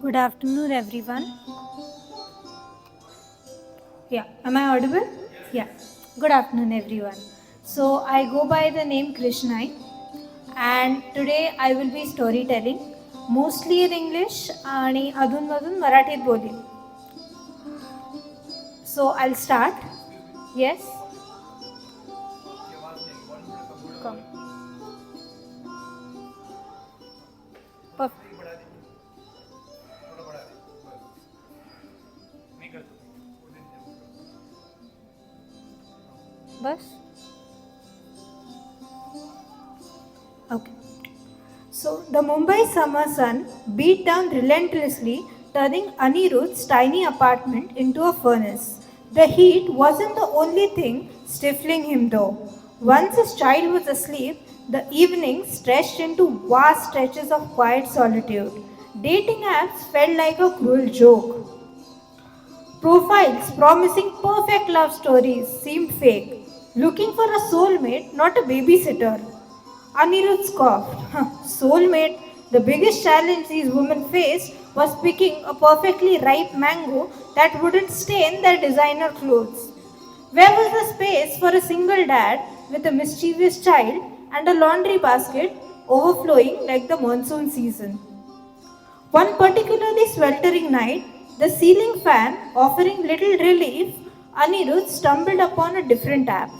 Good afternoon, everyone. Yeah, am I audible? Yeah. Good afternoon, everyone. So, I go by the name Krishnai, and today I will be storytelling, mostly in English आणि अधून-मधून मराठीत बोलीन. So, I'll start. Yes? Come. Perfect. Bus? Okay. So, the Mumbai summer sun beat down relentlessly, turning Anirudh's tiny apartment into a furnace. The heat wasn't the only thing stifling him, though. Once his child was asleep, the evenings stretched into vast stretches of quiet solitude. Dating apps felt like a cruel joke. Profiles promising perfect love stories seemed fake. Looking for a soulmate, not a babysitter. Anirudh scoffed. Soulmate, the biggest challenge these women faced was picking a perfectly ripe mango that wouldn't stain their designer clothes. Where was the space for a single dad with a mischievous child and a laundry basket overflowing like the monsoon season? One particularly sweltering night, the ceiling fan offering little relief, Anirudh stumbled upon a different app.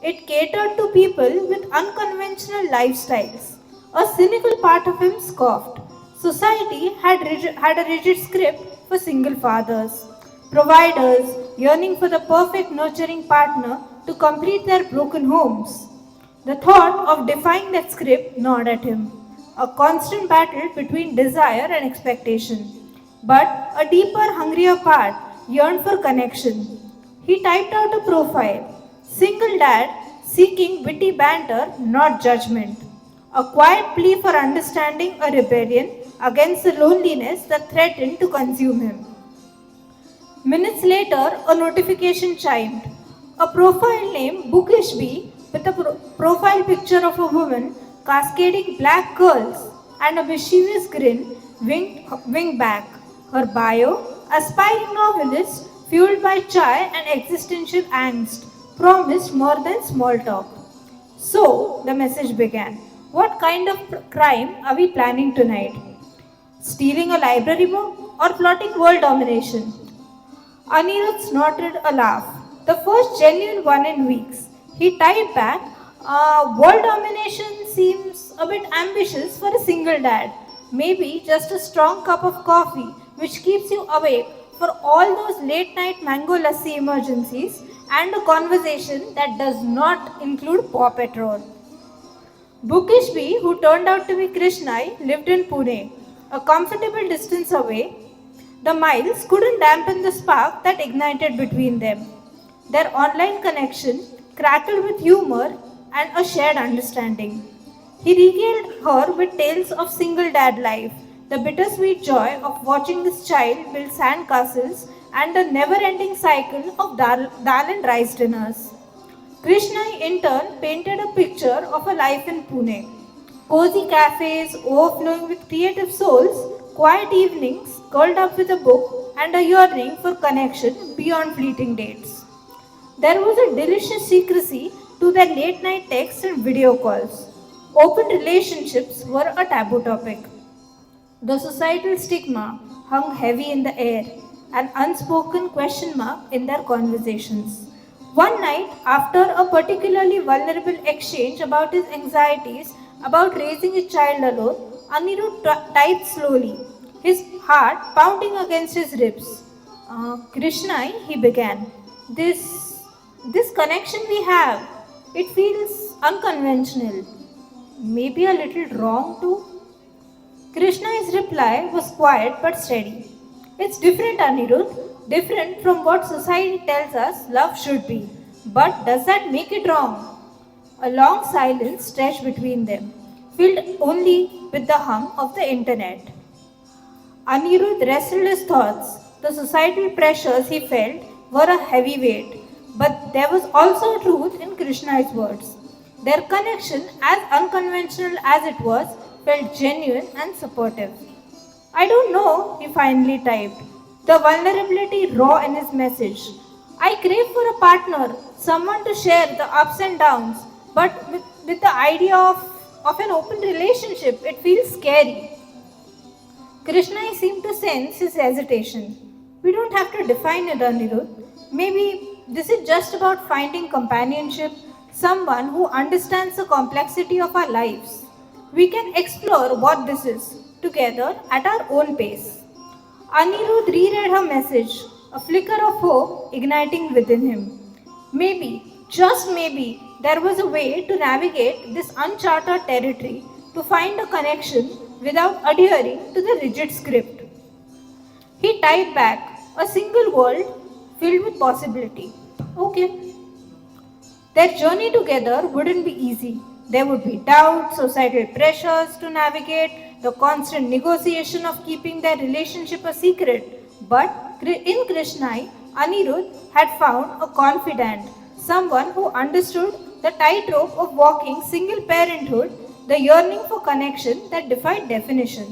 It catered to people with unconventional lifestyles. A cynical part of him scoffed. Society had a rigid script for single fathers, providers yearning for the perfect nurturing partner to complete their broken homes. The thought of defying that script gnawed at him, a constant battle between desire and expectation. But a deeper, hungrier part yearned for connection. He typed out a profile, single dad seeking witty banter, not judgment. A quiet plea for understanding, a rebellion against the loneliness that threatened to consume him. Minutes later, a notification chimed. A profile name, Bookish Bee, with a profile picture of a woman cascading black curls and a mischievous grin winged back. Her bio, aspiring novelist fueled by chai and existential angst, promised more than small talk. So, the message began. What kind of crime are we planning tonight? Stealing a library book or plotting world domination? Anirudh snorted a laugh, the first genuine one in weeks. He typed back, world domination seems a bit ambitious for a single dad. Maybe just a strong cup of coffee which keeps you awake for all those late night mango lassi emergencies and a conversation that does not include Paw Patrol. Bookish Bee, who turned out to be Krishnai, lived in Pune, a comfortable distance away. The miles couldn't dampen the spark that ignited between them. Their online connection crackled with humor and a shared understanding. He regaled her with tales of single dad life, the bittersweet joy of watching his child build sandcastles, and the never ending cycle of dal and rice dinners. Krishna, in turn, painted a picture of a life in Pune. Cozy cafes overflowing with creative souls, quiet evenings curled up with a book, and a yearning for connection beyond fleeting dates. There was a delicious secrecy to their late night texts and video calls. Open relationships were a taboo topic. The societal stigma hung heavy in the air, an unspoken question mark in their conversations. One night, after a particularly vulnerable exchange about his anxieties about raising a child alone, Anirudh typed slowly, his heart pounding against his ribs. Krishna, he began, this connection we have, it feels unconventional, maybe a little wrong too. Krishna's reply was quiet but steady. It's different, Anirudh, different from what society tells us love should be. But does that make it wrong? A long silence stretched between them, filled only with the hum of the internet. Anirudh wrestled his thoughts. The societal pressures he felt were a heavy weight, but there was also truth in Krishna's words. Their connection, as unconventional as it was, felt genuine and supportive. I don't know, he finally typed, the vulnerability raw in his message. I crave for a partner, someone to share the ups and downs, but with the idea of an open relationship, it feels scary. Krishna seemed to sense his hesitation. We don't have to define it, Anirudh. Maybe this is just about finding companionship, someone who understands the complexity of our lives. We can explore what this is together at our own pace. Anirudh reread her message, a flicker of hope igniting within him. Maybe, just maybe, there was a way to navigate this uncharted territory to find a connection without adhering to the rigid script. He typed back, a single world filled with possibility. Okay. Their journey together wouldn't be easy. There would be doubts, societal pressures to navigate, the constant negotiation of keeping their relationship a secret. But in Krishnai, Anirudh had found a confidant, someone who understood the tightrope of walking single parenthood, the yearning for connection that defied definition.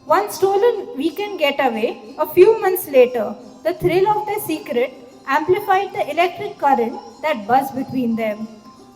One stolen weekend getaway, a few months later, the thrill of their secret amplified the electric current that buzzed between them.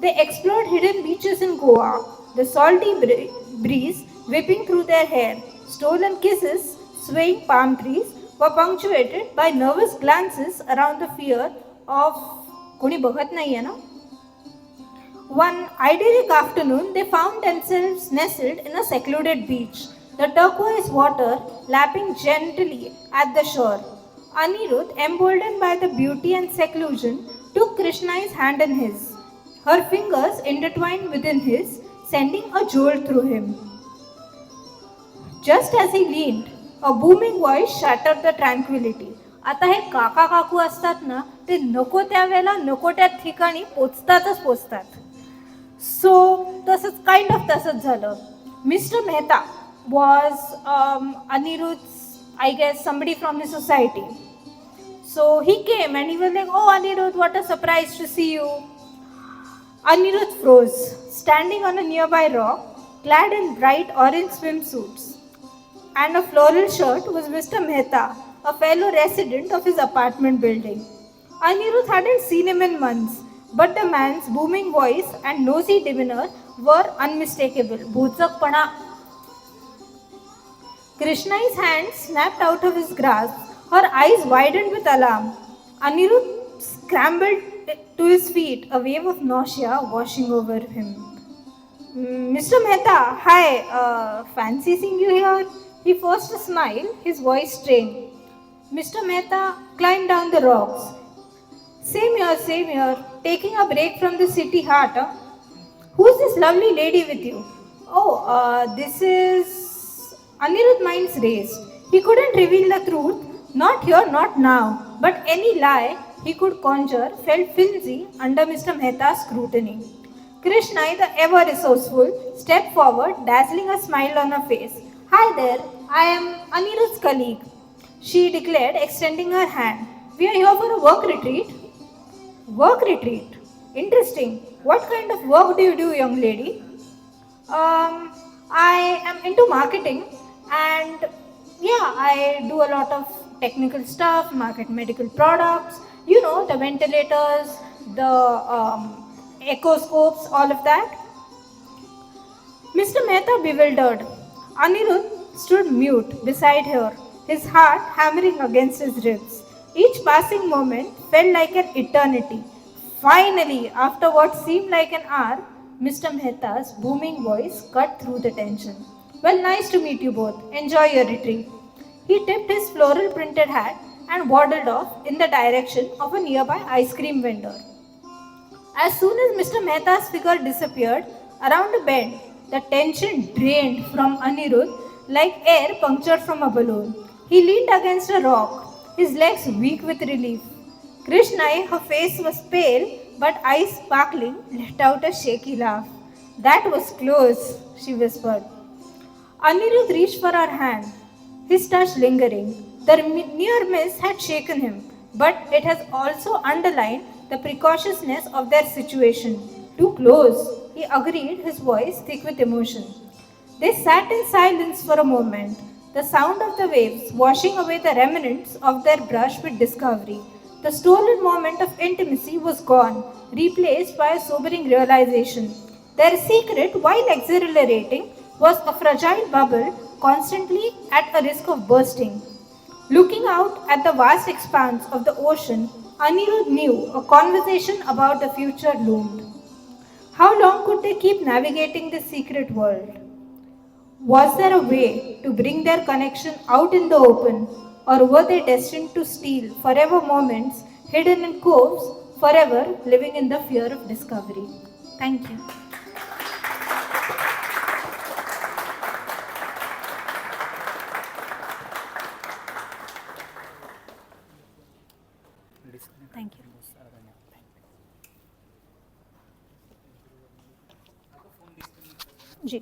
They explored hidden beaches in Goa, the salty breeze whipping through their hair. Stolen kisses, swaying palm trees, were punctuated by nervous glances around the fear of कोणी बघत नाहीये ना. One idyllic afternoon, they found themselves nestled in a secluded beach, the turquoise water lapping gently at the shore. Anirudh, emboldened by the beauty and seclusion, took Krishnai's hand in his, her fingers intertwined within his, sending a jolt through him. Just as he leaned, a booming voice shattered the tranquility. आता हे काका काकू असतात ना, ते नको त्या वेळेला नको त्या ठिकाणी पोचतात. सो तसंच काइंड ऑफ तसंच झालं. Mr. Mehta was Anirudh's, I guess, somebody from his society. So he came and he was like, "Oh, Anirudh, what a surprise to see you." Anirudh froze, standing on a nearby rock, clad in bright orange swimsuits and a floral shirt was Mr. Mehta, a fellow resident of his apartment building. Anirudh hadn't seen him in months, but the man's booming voice and nosy demeanor were unmistakable. Bhutsakpana. Krishnai's hand snapped out of his grasp. Her eyes widened with alarm. Anirudh scrambled to his feet, a wave of nausea washing over him. Mr. Mehta, hi, fancy seeing you here. He forced a smile, his voice strained. Mr. Mehta climbed down the rocks. Same here, taking a break from the city heart. Huh? Who's this lovely lady with you? Oh, this is... Anirudh's mind raced. He couldn't reveal the truth, not here, not now, but any lie he could conjure felt flimsy under Mr. Mehta's scrutiny. Krishnai, the ever resourceful, stepped forward, dazzling a smile on her face. Hi there, I am Anirudh's colleague, she declared, extending her hand. We are here for a work retreat. Work retreat? Interesting. What kind of work do you do, young lady? I am into marketing and yeah, I do a lot of technical stuff, market medical products, you know, the ventilators, the echoscopes, all of that. Mr. Mehta bewildered. Anirudh stood mute beside her, his heart hammering against his ribs. Each passing moment felt like an eternity. Finally, after what seemed like an hour, Mr. Mehta's booming voice cut through the tension. Well, nice to meet you both. Enjoy your retreat. He tipped his floral printed hat and waddled off in the direction of a nearby ice cream vendor. As soon as Mr. Mehta's figure disappeared around a bend, the tension drained from Anirudh like air punctured from a balloon. He leaned against a rock, his legs weak with relief. Krishnai, her face was pale but eyes sparkling, let out a shaky laugh. That was close, she whispered. Anirudh reached for her hand, his touch lingering. The near miss had shaken him, but it has also underlined the precautiousness of their situation. Too close, he agreed, his voice thick with emotion. They sat in silence for a moment, the sound of the waves washing away the remnants of their brush with discovery. The stolen moment of intimacy was gone, replaced by a sobering realization. Their secret, while exhilarating, was a fragile bubble constantly at a risk of bursting. Looking out at the vast expanse of the ocean, Anirudh knew a conversation about the future loomed. How long could they keep navigating this secret world? Was there a way to bring their connection out in the open, or were they destined to steal forever moments hidden in coves, forever living in the fear of discovery? Thank you. Thank you. Ji